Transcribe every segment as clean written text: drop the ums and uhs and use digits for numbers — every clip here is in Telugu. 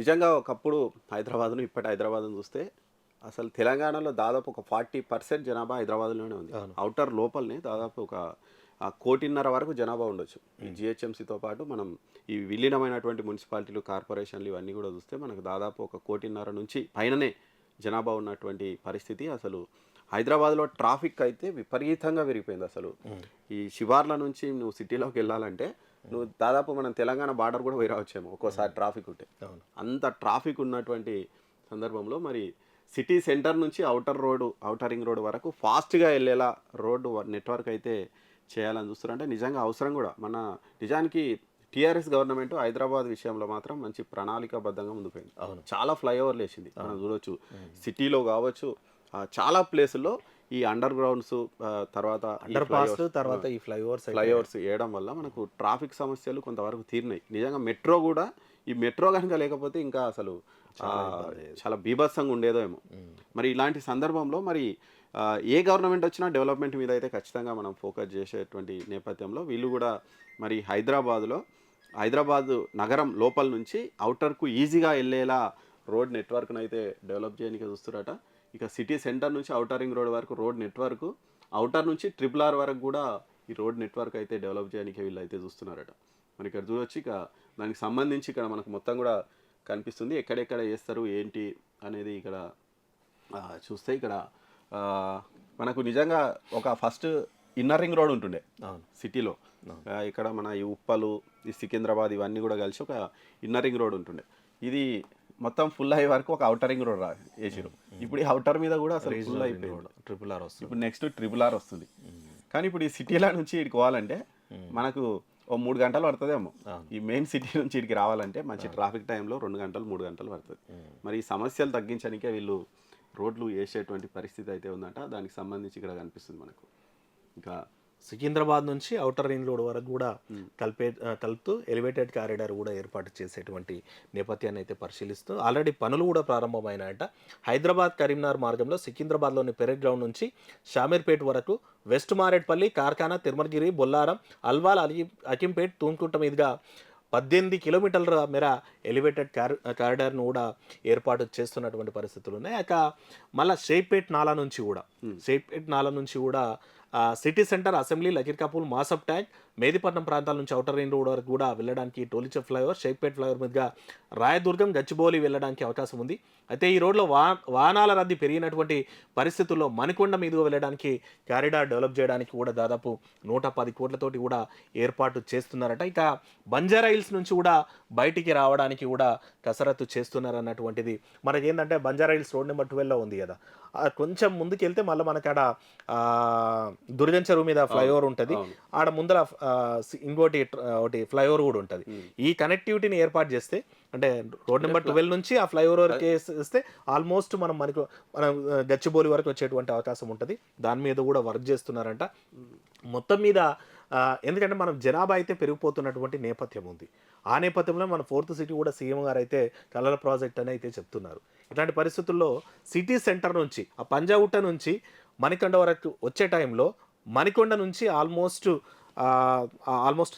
నిజంగా ఒకప్పుడు హైదరాబాద్‌ను ఇప్పటి హైదరాబాద్‌ని చూస్తే అసలు తెలంగాణలో దాదాపు ఒక 40% జనాభా హైదరాబాద్‌లోనే ఉంది. అవును. ఔటర్ లోపలనే దాదాపు ఒక 1,50,00,000 వరకు జనాభా ఉండొచ్చు. ఈ జీహెచ్ఎంసీతో పాటు మనం ఈ విలీనమైనటువంటి మున్సిపాలిటీలు, కార్పొరేషన్లు ఇవన్నీ కూడా చూస్తే మనకు దాదాపు ఒక 1,50,00,000 నుంచి పైననే జనాభా ఉన్నటువంటి పరిస్థితి. అసలు హైదరాబాద్‌లో ట్రాఫిక్ అయితే విపరీతంగా పెరిగిపోయింది అసలు. ఈ శివార్ల నుంచి నువ్వు సిటీలోకి వెళ్ళాలంటే నువ్వు దాదాపు మనం తెలంగాణ బార్డర్ కూడా పోయి రావచ్చేమో ఒక్కోసారి ట్రాఫిక్ ఉంటే. అవును. అంత ట్రాఫిక్ ఉన్నటువంటి సందర్భంలో మరి సిటీ సెంటర్ నుంచి ఔటర్ రింగ్ రోడ్ వరకు ఫాస్ట్‌గా వెళ్ళేలా రోడ్డు నెట్వర్క్ అయితే చేయాలని చూస్తున్నారు. అంటే నిజంగా అవసరం కూడా. నిజానికి టీఆర్ఎస్ గవర్నమెంట్ హైదరాబాద్ విషయంలో మాత్రం మంచి ప్రణాళికాబద్ధంగా ముందుకు పోయింది. అవును. చాలా ఫ్లైఓవర్లు వేసింది. మనం చూడొచ్చు సిటీలో కావచ్చు, చాలా ప్లేసుల్లో ఈ అండర్ గ్రౌండ్స్, తర్వాత అండర్ పాస్‌లు, తర్వాత ఈ ఫ్లైఓవర్స్ ఫ్లైఓవర్స్ వేయడం వల్ల మనకు ట్రాఫిక్ సమస్యలు కొంతవరకు తీరినాయి. నిజంగా మెట్రో కూడా, ఈ మెట్రో కనుక లేకపోతే ఇంకా అసలు చాలా బీభత్సంగా ఉండేదో ఏమో. మరి ఇలాంటి సందర్భంలో మరి ఏ గవర్నమెంట్ వచ్చినా డెవలప్మెంట్ మీద అయితే ఖచ్చితంగా మనం ఫోకస్ చేసేటువంటి నేపథ్యంలో వీళ్ళు కూడా మరి హైదరాబాద్ నగరం లోపల నుంచి ఔటర్కు ఈజీగా వెళ్ళేలా రోడ్ నెట్వర్క్ను అయితే డెవలప్ చేయడానికి చూస్తున్నారట. ఇక సిటీ సెంటర్ నుంచి ఔటర్ రింగ్ రోడ్ వరకు రోడ్ నెట్వర్క్, ఔటర్ నుంచి RRR వరకు కూడా ఈ రోడ్ నెట్వర్క్ అయితే డెవలప్ చేయడానికి వీళ్ళు అయితే చూస్తున్నారట. మరి ఇక్కడ చూడొచ్చు. ఇక దానికి సంబంధించి ఇక్కడ మనకు మొత్తం కూడా కనిపిస్తుంది ఎక్కడెక్కడ చేస్తారు ఏంటి అనేది. ఇక్కడ చూస్తే ఇక్కడ మనకు నిజంగా ఒక ఫస్ట్ ఇన్నర్ రింగ్ రోడ్ ఉంటుండే సిటీలో. ఇక్కడ మన ఈ ఉప్పలు, ఈ సికింద్రాబాద్ ఇవన్నీ కూడా కలిసి ఒక ఇన్నర్ రింగ్ రోడ్ ఉంటుండే. ఇది మొత్తం ఫుల్ అయ్యే వరకు ఒక ఔటర్ రింగ్ రోడ్ వేసారు. ఇప్పుడు ఈ ఔటర్ మీద కూడా అసలు ఫుల్ అయిపోయింది. RRR వస్తుంది. ఇప్పుడు నెక్స్ట్ RRR వస్తుంది. కానీ ఇప్పుడు ఈ సిటీల నుంచి ఇక్కడికి పోవాలంటే మనకు ఓ 3 గంటలు పడుతుందేమో. ఈ మెయిన్ సిటీ నుంచి ఇక్కడికి రావాలంటే మంచి ట్రాఫిక్ టైంలో 2 గంటలు 3 గంటలు పడుతుంది. మరి ఈ సమస్యలు తగ్గించడానికే వీళ్ళు రోడ్లు వేసేటువంటి పరిస్థితి అయితే ఉందంట. దానికి సంబంధించి ఇక్కడ కనిపిస్తుంది మనకు. ఇంకా సికింద్రాబాద్ నుంచి ఔటర్ రింగ్ రోడ్ వరకు కూడా కలుపుతూ ఎలివేటెడ్ కారిడార్ కూడా ఏర్పాటు చేసేటువంటి నేపథ్యాన్ని అయితే పరిశీలిస్తూ ఆల్రెడీ పనులు కూడా ప్రారంభమైనాయట. హైదరాబాద్ కరీంనగర్ మార్గంలో సికింద్రాబాద్లోని పెరేడ్ గ్రౌండ్ నుంచి షామీర్పేట్ వరకు, వెస్ట్ మారేడ్పల్లి, కార్ఖానా, తిరుమలగిరి, బొల్లారం, అల్వాల్, అకింపేట్, తూంకుంట మీదుగా 18 కిలోమీటర్ల మేర ఎలివేటెడ్ కారిడార్ను కూడా ఏర్పాటు చేస్తున్నటువంటి పరిస్థితులు ఉన్నాయి. ఇక మళ్ళీ షేక్పేట్ నాలా నుంచి కూడా city centre, assembly, లకీర్కాపూల్, మాసప్ tank, Medipatnam ప్రాంతాల నుంచి ఔటర్ రింగ్ రోడ్ వరకు కూడా వెళ్ళడానికి టోలిచర్ ఫ్లైఓవర్, షేక్పేట్ ఫ్లైఓవర్ మీదుగా రాయదుర్గం, గచ్చిబౌలి వెళ్ళడానికి అవకాశం ఉంది. అయితే ఈ రోడ్లో వాహనాల రద్దీ పెరిగినటువంటి పరిస్థితుల్లో మణికొండ మీదుగా వెళ్ళడానికి కారిడార్ డెవలప్ చేయడానికి కూడా దాదాపు 110 కోట్లతోటి కూడా ఏర్పాటు చేస్తున్నారట. ఇక బంజారా హిల్స్ నుంచి కూడా బయటికి రావడానికి కూడా కసరత్తు చేస్తున్నారన్నటువంటిది. మనకేంటంటే బంజారా హిల్స్ రోడ్ నెంబర్ 12లో ఉంది కదా, కొంచెం ముందుకు వెళ్తే మళ్ళీ మనకి ఆడ దుర్గం చెరువు మీద ఫ్లైఓవర్ ఉంటుంది. ఆడ ముందర ఒకటి ఫ్లైఓవర్ కూడా ఉంటుంది. ఈ కనెక్టివిటీని ఏర్పాటు చేస్తే, అంటే రోడ్ నెంబర్ 12 నుంచి ఆ ఫ్లైఓవర్ వరకు వేస్తే ఆల్మోస్ట్ మనం గచ్చిబౌలి వరకు వచ్చేటువంటి అవకాశం ఉంటుంది. దాని మీద కూడా వర్క్ చేస్తున్నారంట. మొత్తం మీద ఎందుకంటే మనం జనాభా అయితే పెరిగిపోతున్నటువంటి నేపథ్యం ఉంది. ఆ నేపథ్యంలో మన 4th సిటీ కూడా సీఎం గారు అయితే కలర్ ప్రాజెక్ట్ అని అయితే చెప్తున్నారు. ఇట్లాంటి పరిస్థితుల్లో సిటీ సెంటర్ నుంచి ఆ పంజాగుట్ట నుంచి మణికొండ వరకు వచ్చే టైంలో మణికొండ నుంచి ఆల్మోస్ట్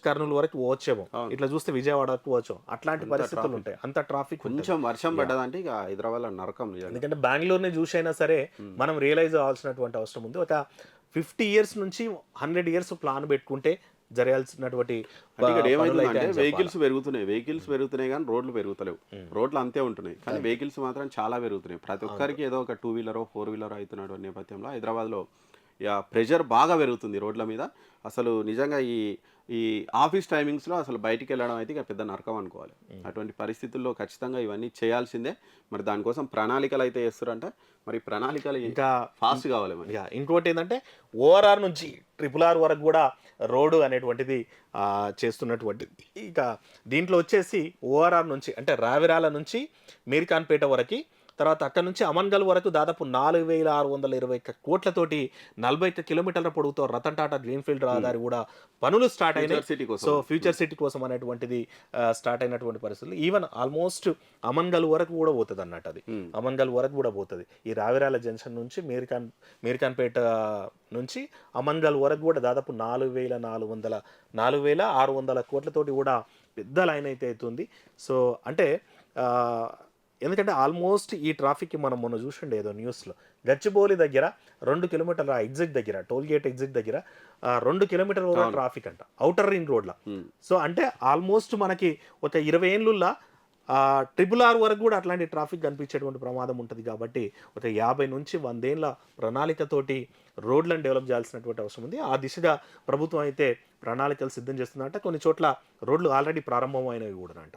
కర్నూలు వరకు పోవచ్చేమో. ఇట్లా చూస్తే విజయవాడ వరకు పోవచ్చు. అట్లాంటి పరిస్థితులు ఉంటాయి. అంత ట్రాఫిక్. కొంచెం వర్షం పడ్డదంటే ఇక హైదరాబాద్లో నరకం. ఎందుకంటే బెంగళూరుని చూసైనా సరే మనం రియలైజ్ అవ్వాల్సినటువంటి అవసరం ఉంది. ఒక 50 ఇయర్స్ నుంచి 100 ఇయర్స్ ప్లాన్ పెట్టుకుంటే జరగాల్సినటువంటి వెహికల్స్ పెరుగుతున్నాయి కానీ రోడ్లు పెరుగుతలేవు. రోడ్లు అంతే ఉంటున్నాయి కానీ వెహికల్స్ మాత్రం చాలా పెరుగుతున్నాయి. ప్రతి ఒక్కరికి ఏదో ఒక 2 వీలర్ 4 వీలర్ అవుతున్నటువంటి నేపథ్యంలో హైదరాబాద్లో ప్రెషర్ బాగా పెరుగుతుంది రోడ్ల మీద. అసలు నిజంగా ఈ ఆఫీస్ టైమింగ్స్లో అసలు బయటికి వెళ్ళడం అయితే ఇక పెద్ద నరకం అనుకోవాలి. అటువంటి పరిస్థితుల్లో ఖచ్చితంగా ఇవన్నీ చేయాల్సిందే. మరి దానికోసం ప్రణాళికలు అయితే చేస్తారంట. మరి ప్రణాళికలు ఇంకా ఫాస్ట్ కావాలి. మరి ఇంకోటి ఏంటంటే ORR నుంచి RRR వరకు కూడా రోడ్డు అనేటువంటిది చేస్తున్నటువంటిది. ఇక దీంట్లో వచ్చేసి ORR నుంచి అంటే రావిరాల నుంచి మీర్ఖాన్పేట వరకు, తర్వాత అక్కడ నుంచి అమన్గల్ వరకు దాదాపు 4,621 కోట్లతోటి 41 కిలోమీటర్ల పొడవుతో రతన్ టాటా గ్రీన్ఫీల్డ్ రహదారి కూడా పనులు స్టార్ట్ అయినాయి. సో ఫ్యూచర్ సిటీ కోసం అనేటువంటిది స్టార్ట్ అయినటువంటి పరిస్థితులు. ఈవెన్ ఆల్మోస్ట్ అమన్గల్ వరకు కూడా పోతుంది అన్నట్టు. అది అమన్గల్ వరకు కూడా పోతుంది. ఈ రావిరాల జంక్షన్ నుంచి మీర్ఖాన్పేట నుంచి అమన్గల్ వరకు కూడా దాదాపు 4,600 కోట్లతోటి కూడా పెద్ద లైన్ అయితే అవుతుంది. సో అంటే ఎందుకంటే ఆల్మోస్ట్ ఈ ట్రాఫిక్కి మనం మొన్న చూసిండే ఏదో న్యూస్లో గచ్చిబౌలి దగ్గర 2 కిలోమీటర్ల ఎగ్జిట్ దగ్గర టోల్ గేట్ ఎగ్జిట్ దగ్గర 2 కిలోమీటర్ల వరకు ట్రాఫిక్ అంట అవుటర్ రింగ్ రోడ్లో. సో అంటే ఆల్మోస్ట్ మనకి ఒక 20 ఏళ్ళుల్లా RRR వరకు కూడా అట్లాంటి ట్రాఫిక్ కనిపించేటువంటి ప్రమాదం ఉంటుంది. కాబట్టి ఒక 50 నుంచి 100 ఏళ్ళ ప్రణాళికతోటి రోడ్లను డెవలప్ చేయాల్సినటువంటి అవసరం ఉంది. ఆ దిశగా ప్రభుత్వం అయితే ప్రణాళికలు సిద్ధం చేస్తుందంటే కొన్ని చోట్ల రోడ్లు ఆల్రెడీ ప్రారంభమైనవి కూడా అంట.